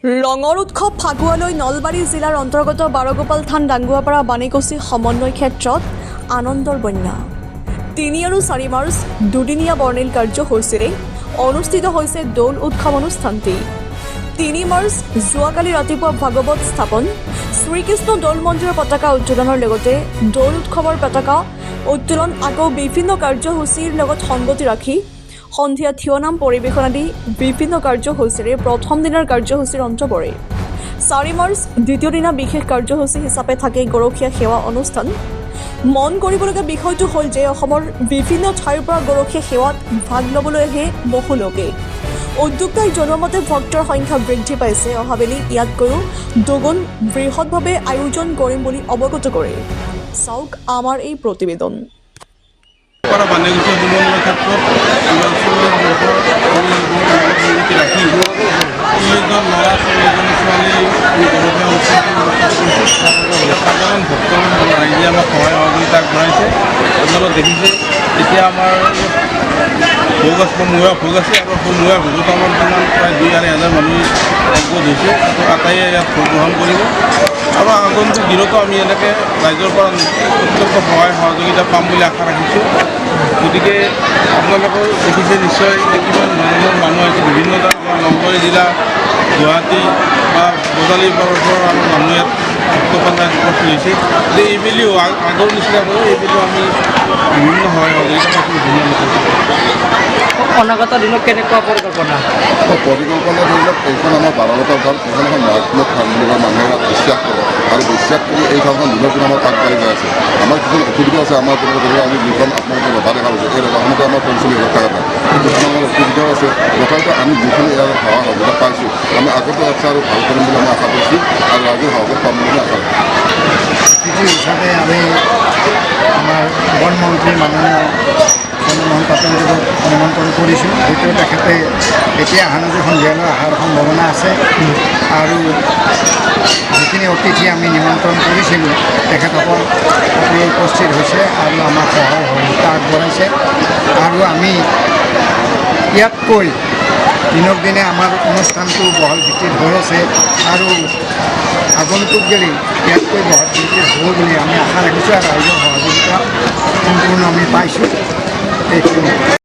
ৰঙৰ উৎসৱ ফাগুৱালৈ নলবাৰী জিলাৰ অন্তৰ্গত বাৰগোপাল থান ডাঙ্গুৱাপাৰা বাণীকুছি সমন্বয় ক্ষেত্ৰত আনন্দৰ বন্যা। ৩ আৰু ৪ মাৰ্চ দুদিনীয়া বৰ্ণিল কাৰ্যসূচীৰে অনুষ্ঠিত হৈছে দৌল উৎসৱ অনুষ্ঠানটি। ৩ মাৰ্চ যোৱাকালি ৰাতিপুৱা ভাগৱত স্থাপন, শ্ৰীকৃষ্ণ দৌল মন্দিৰৰ পতাকা উত্তোলনৰ লগতে দৌল উৎসৱৰ পতাকা উত্তোলন আকৌ বিভিন্ন কাৰ্যসূচীৰ লগত সংগতি ৰাখি সন্ধিয়া থিয়নাম পৰিৱেশন আদি বিভিন্ন কাৰ্যসূচীৰে প্ৰথম দিনৰ কাৰ্যসূচীৰ অন্ত পৰে। ৪ মাৰ্চ দ্বিতীয় দিনা বিশেষ কাৰ্যসূচী হিচাপে থাকে গৰখীয়া সেৱা অনুষ্ঠান। মন কৰিবলগীয়া বিষয়টো হ'ল যে অসমৰ বিভিন্ন ঠাইৰ পৰা গৰখীয়া সেৱাত ভাগ ল'বলৈ আহে বহু লোকে। উদ্যোক্তাই জনোৱা মতে ভক্তৰ সংখ্যা বৃদ্ধি পাইছে। অহাবেলি ইয়াতকৈও দুগুণ বৃহৎভাৱে আয়োজন কৰিম বুলি অৱগত কৰে। চাওক আমাৰ এই প্ৰতিবেদন। বাণীকুছি সমন্বয় ক্ষেত্ৰত ৰাখি ৩০জন ল'ৰা ৪০জন ছোৱালী সাধাৰণ ভক্ত ৰাইজে আমাক সহায় সহযোগিতা আগবঢ়াইছে। আপোনালোকে দেখিছে এতিয়া আমাৰ ভোগ আছে, সমূহীয়া ভোগ আছে আৰু সমূহীয়া ভোগত আমাৰ কিমান প্ৰায় ২-২.৫০০ মানুহ একগোট হৈছে। আটাইয়ে ইয়াত ভোগ গ্ৰহণ কৰিব আৰু আগন্তুক দিনতো আমি এনেকৈ ৰাইজৰ পৰা অত্যন্ত সহায় সহযোগিতা পাম বুলি আশা ৰাখিছোঁ। গতিকে আপোনালোকেও দেখিছে নিশ্চয় কিমান ধৰণৰ মানুহ আহিছে। বিভিন্ন আমাৰ নলবাৰী জিলা, গুৱাহাটী বা বজালী পৰৰ আমাৰ মানুহ ইয়াত ভক্তপাল্লাত উপস্থিত হৈছে। যে এইবেলিও আগৰ নিচিনাকৈ এইবেলিও আমি বিভিন্ন সহায় সহযোগিতা পাইছোঁ বিভিন্ন লোকৰ। অনাগত দিনত কেনেকুৱা পৰিকল্পনা? পৰিকল্পনা ধৰি লওক, এইখন আমাৰ বাৰগোপাল থান, এইখন এখন মাৰাত্মক থান বুলি মানুহে ইয়াত বিশ্বাস কৰে আৰু বিশ্বাস কৰি এই থানখন দিনক দিনে আমাৰ আগবাঢ়ি যাই আছে। আমাৰ কিছুমান অসুবিধা আছে। আমাৰ যেনেকৈ আমি যিখন আপোনালোকে ৰভা দেখা গৈছে, এই ৰভাখনতে আমাৰ ৪৫,০০০ টকা পায়, কিন্তু আমাৰ অসুবিধাও আছে। তথাপিতো আমি যিখিনি ইয়াৰ সহায় সহযোগিতা পাইছোঁ, আমি আগতে আছে আৰু ভাল কৰিম বুলি আমি আশা কৰিছোঁ আৰু ৰাইজৰ সহযোগ পাম বুলি আশা কৰিছোঁ। অতিথি হিচাপে আমি আমাৰ বনমন্ত্ৰী মাননীয় চন্দ্ৰমোহন পাটোৱাৰীক নিমন্ত্ৰণ কৰিছোঁ। হয়তো তেখেতে এতিয়া অহা নাযায় সন্ধিয়ালৈ অহাৰ সম্ভাৱনা আছে আৰু যিখিনি অতিথি আমি নিমন্ত্ৰণ কৰিছিলোঁ তেখেতসকল সকলো উপস্থিত হৈছে আৰু আমাক সহায় সহযোগিতা আগবঢ়াইছে আৰু আমি ইয়াতকৈ দিনক দিনে আমাৰ অনুষ্ঠানটো বহল ভিত্তিত হৈ আছে আৰু আগন্তুক গেলি ইয়াতকৈ বহল ভিত্তিত হ'ব বুলি আমি আশা ৰাখিছোঁ আৰু ৰাইজৰ সহযোগিতা সম্পূৰ্ণ আমি পাইছোঁ। এইখিনি